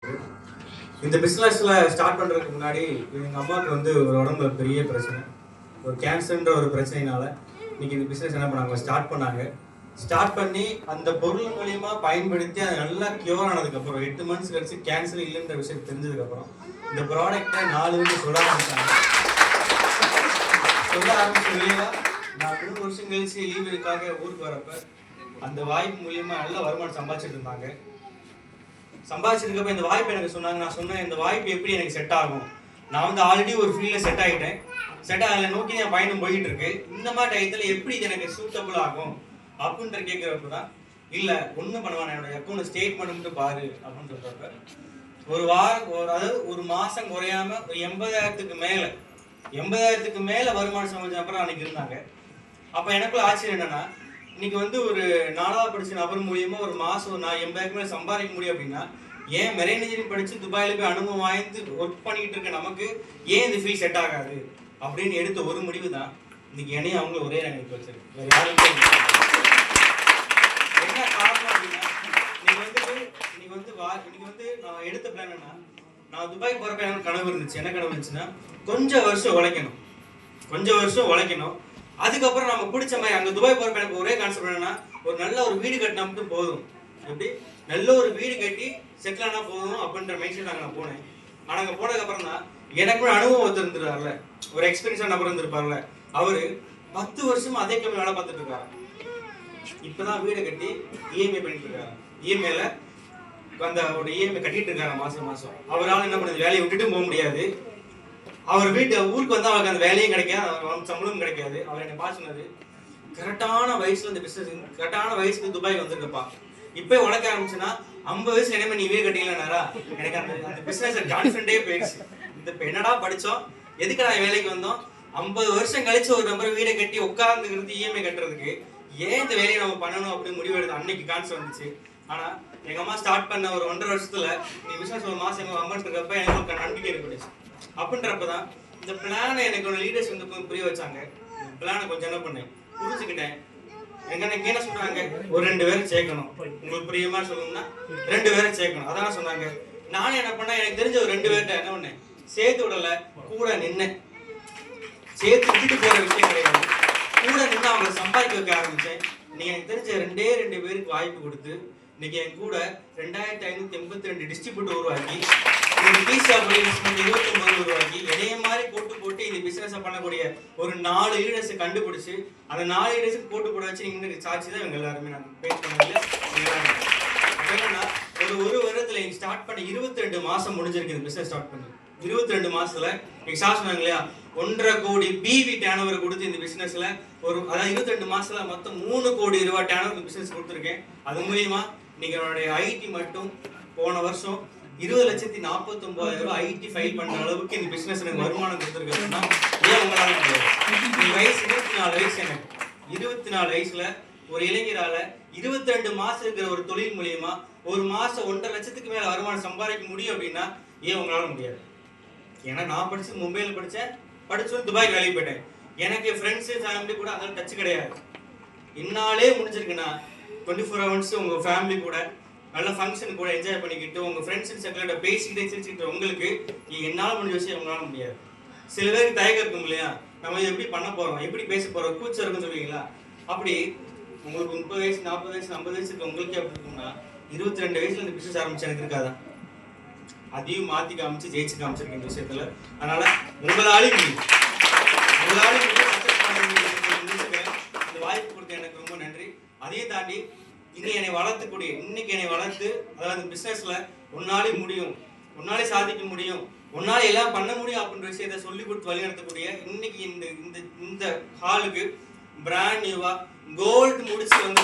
இந்த பிஸ்னஸ்ல ஸ்டார்ட் பண்றதுக்கு முன்னாடி எங்க அம்மாவுக்கு வந்து ஒரு உடம்புல பெரிய பிரச்சனை, ஒரு கேன்சர்ன்ற ஒரு பிரச்சனைனால இன்னைக்கு இந்த பிஸ்னஸ் என்ன பண்ணாங்க, ஸ்டார்ட் பண்ணி அந்த பொருள் மூலியமா பயன்படுத்தி அது நல்லா கியூர் ஆனதுக்கப்புறம் 8 months கழிச்சு கேன்சர் இல்லைன்ற விஷயம் தெரிஞ்சதுக்கப்புறம் இந்த ப்ராடக்டை 4 பேருக்கு சொல்ல ஆரம்பிச்சாங்க. நான் 3 வருஷம் கழிச்சு லீவுக்காக ஊருக்கு வரப்ப அந்த வாய்ப்பு மூலியமா நல்ல வருமானம் சம்பாதிச்சிட்டு இருந்தாங்க. சம்பாதிச்சிருக்கப்ப இந்த வாய்ப்பு எனக்கு சொன்னாங்க. நான் சொன்னேன், இந்த வாய்ப்பு எப்படி எனக்கு செட் ஆகும்? நான் வந்து ஆல்ரெடி ஒரு ஃபீல்டில் செட் ஆகிட்டேன், செட் ஆகலை நோக்கி என் பயணம் போயிட்டு இருக்கு. இந்த மாதிரி டயத்தில் எப்படி இது எனக்கு சூட்டபிள் ஆகும் அப்படின்ற கேட்குறப்ப தான், இல்லை ஒன்றும் பண்ணுவான், என்னோட அக்கௌண்ட் ஸ்டேட்மெண்ட் மட்டும் பாரு அப்படின்னு சொல்கிறப்ப ஒரு வாரம் அதாவது ஒரு மாதம் குறையாம ஒரு 80,000க்கு மேலே வருமானம் சம்பாதிச்ச அப்புறம் அன்னைக்கு இருந்தாங்க. அப்போ எனக்குள்ள ஆச்சரியம் என்னன்னா, இன்னைக்கு வந்து ஒரு 4வது படிச்ச நபர் மூலியமா ஒரு மாசம் நான் 80,000 மேலே சம்பாதிக்க முடியும் அப்படின்னா, ஏன் மெரைன் இன்ஜினியரிங் படிச்சு துபாயில போய் அனுபவம் வாய்ந்து ஒர்க் பண்ணிட்டு இருக்க நமக்கு ஏன் இந்த ஃபீல் செட் ஆகாது அப்படின்னு எடுத்த ஒரு முடிவு தான் இன்னைக்கு என்னையும் அவங்க ஒரே ரேங்க் வச்சிருக்கு. வேற யாருமே என்ன காரணம் அப்படின்னா, இன்னைக்கு வந்து நான் எடுத்த பிளான் என்ன, நான் துபாய் போறப்ப எனக்கு கனவு இருந்துச்சு. என்ன கனவு இருந்துச்சுன்னா, கொஞ்சம் வருஷம் உழைக்கணும், அதுக்கப்புறம் நம்ம பிடிச்ச மாதிரி அங்கே துபாய் போகிறப்ப எனக்கு ஒரே கான்செப்ட் என்னன்னா, ஒரு நல்ல ஒரு வீடு கட்டினா மட்டும் போதும், எப்படி நல்ல ஒரு வீடு கட்டி செட்டில் ஆனால் போதும் அப்படின்ற மைண்ட் செட் நான் போனேன். ஆனால் அங்கே போனதுக்கப்புறம் தான் எனக்கு அனுபவம் வந்துருந்துருவார்ல, ஒரு எக்ஸ்பீரியன்ஸான நபர் இருந்திருப்பார்ல, அவர் 10 வருஷமா அதே கம்மி வேலை பார்த்துட்டு இருக்காரு. இப்போதான் வீடை கட்டி இஎம்ஐ பண்ணிட்டு இருக்காரு. இஎம்ஐல அந்த ஒரு இஎம்ஐ கட்டிட்டு இருக்காரு மாசம். அவரால் என்ன பண்ணுது, வேலையை விட்டுட்டு போக முடியாது. அவர் ஊருக்கு வந்து அவருக்கு அந்த வேலையும் கிடைக்காது, சம்பளமும் கிடைக்காது. அவர் என்னை பார்த்து சொன்னது, கரெக்டான வயசுல இந்த பிசினஸ், கரெக்டான வயசுக்கு துபாய் வந்திருக்கப்பா, இப்போ உழைக்க ஆரம்பிச்சுன்னா 50 வயசுல என்ன நீ வீடு கட்டிக்கலனாரா, எனக்கு அந்த பிசினஸ் கான்ஃபிடென்ட்டே போயிடுச்சு. இப்போ என்னடா படித்தோம், எதுக்கு நான் வேலைக்கு வந்தோம், 50 வருஷம் கழிச்சு ஒரு நம்பர் வீடை கட்டி உட்கார்ந்துக்கிறது இஎம்ஐ கட்டுறதுக்கு ஏன் இந்த வேலையை நம்ம பண்ணணும் அப்படின்னு முடிவு எடுத்து அன்னைக்கு கான்செப்ட் வந்துச்சு. ஆனால் எங்கள் அம்மா ஸ்டார்ட் பண்ண ஒரு 1.5 வருஷத்துல நீ பிசினஸ் ஒரு மாதம் அமௌண்ட் இருக்கப்ப எனக்கு நம்பிக்கை ஏற்பட்டுச்சு. அப்படின்றப்பதான் இந்த பிளானை எனக்கு ஒரு லீடர்ஸ் வந்து புரிய வச்சாங்க. பிளானை கொஞ்சம் என்ன பண்ணேன், புரிஞ்சுக்கிட்டேன். எனக்கு என்ன சொல்றாங்க, ஒரு 2 பேரை சேர்க்கணும், உங்களுக்கு புரியுமா சொல்லணும்னா 2 பேரை சேர்க்கணும், அதான் சொன்னாங்க. நானும் என்ன பண்ணேன், எனக்கு தெரிஞ்ச ஒரு 2 பேர்கிட்ட என்ன பண்ணேன், சேர்த்து விடல, கூட நின்று சேர்த்து விட்டுட்டு போற விஷயம் கிடையாது, கூட நின்று அவங்களை சம்பாதிக்க வைக்க ஆரம்பிச்சேன். இன்னைக்கு எனக்கு தெரிஞ்ச 2 பேருக்கு வாய்ப்பு கொடுத்து இன்னைக்கு என் கூட 2582 டிஸ்ட்ரிபியூட்டர் உருவாக்கி, இன்வெஸ்ட்மெண்ட் 29 உருவாக்கி, இதே மாதிரி போட்டு இந்த பிசினஸ் பண்ணக்கூடிய ஒரு 4 லீடர்ஸை கண்டுபிடிச்சு அந்த 4 லீடர்ஸுக்கு போட வச்சு நீங்க சாட்சி தான் இவங்க எல்லாருமே நான் பேஸ் பண்ணல. என்னன்னா ஒரு வருடத்துல நீங்க ஸ்டார்ட் பண்ணி 22 மாசம் முடிஞ்சிருக்கு. இந்த பிசினஸ் ஸ்டார்ட் பண்ணி 22 மாசத்துல நீங்க ஸ்டார்ட் சொன்னாங்க இல்லையா, 1.5 கோடி பிவி டர்னோவர் கொடுத்து இந்த பிசினஸ்ல அதாவது 22 மாசத்துல மொத்தம் 3 கோடி ரூபாய் டர்னோவர் பிசினஸ் கொடுத்துருக்கேன். அது மூலியமா நீங்க என்னுடைய ஐடி மட்டும் போன வருஷம் 20,49,000 ஐடி ஃபைல் பண்ண அளவுக்கு இந்த பிசினஸ் எனக்கு வருமானம் கொடுத்துருக்கேன்னா ஏன் உங்களால முடியாது? வயசு 24 வயசு, எனக்கு 24 வயசுல ஒரு இளைஞரால 22 மாசம் இருக்கிற ஒரு தொழில் மூலியமா ஒரு மாசம் 1.5 லட்சத்துக்கு மேல வருமானம் சம்பாதிக்க முடியும் அப்படின்னா ஏன் உங்களால முடியாது? ஏன்னா நான் படிச்சது மும்பையில் படிச்சு துபாய்க்கு வேலைக்கு போயிட்டேன். எனக்கு ஃப்ரெண்ட்ஸு ஃபேமிலி கூட அதெல்லாம் டச் கிடையாது. என்னாலே முடிஞ்சிருக்குன்னா 24 hours உங்க ஃபேமிலி கூட நல்ல ஃபங்க்ஷன் கூட என்ஜாய் பண்ணிக்கிட்டு உங்க ஃப்ரெண்ட்ஸ் சர்க்கிளோட பேசிக்கிட்டே சிரிச்சுக்கிட்டு உங்களுக்கு என்னால் முடிஞ்ச விஷயம் உங்களால முடியாது. சில பேருக்கு தயக்கம் இருக்கும் இல்லையா, நம்ம எப்படி பண்ண போறோம், எப்படி பேச போறோம், கூச்சம் இருக்குன்னு சொல்லுவீங்களா? அப்படி உங்களுக்கு 30 வயசு 40 வயசு 50 வயசுக்கு உங்களுக்கு எப்படி இருக்கும்னா, 22 வயசுல இந்த பிசினஸ் ஆரம்பிச்சு எனக்கு இருக்காதான், அதையும் மாத்தி காமிச்சு ஜெயிச்சு காமிச்சிருக்கேன் இந்த விஷயத்துல. அதனால உங்களாலையும் இந்த வாய்ப்பு கொடுத்த எனக்கு ரொம்ப நன்றி. அதையும் தாண்டி இன்னைக்கு என்னை வளர்த்து அதாவது பிசினஸ்ல உன்னாலே முடியும், உன்னாலே சாதிக்க முடியும், உன்னால எல்லாம் பண்ண முடியும் அப்படின்ற விஷயத்த சொல்லி கொடுத்து வழிநடத்தக்கூடிய இன்னைக்கு இந்த ஹாலுக்கு பிராண்ட் நியூவா கோல்டு முடிச்சு வந்து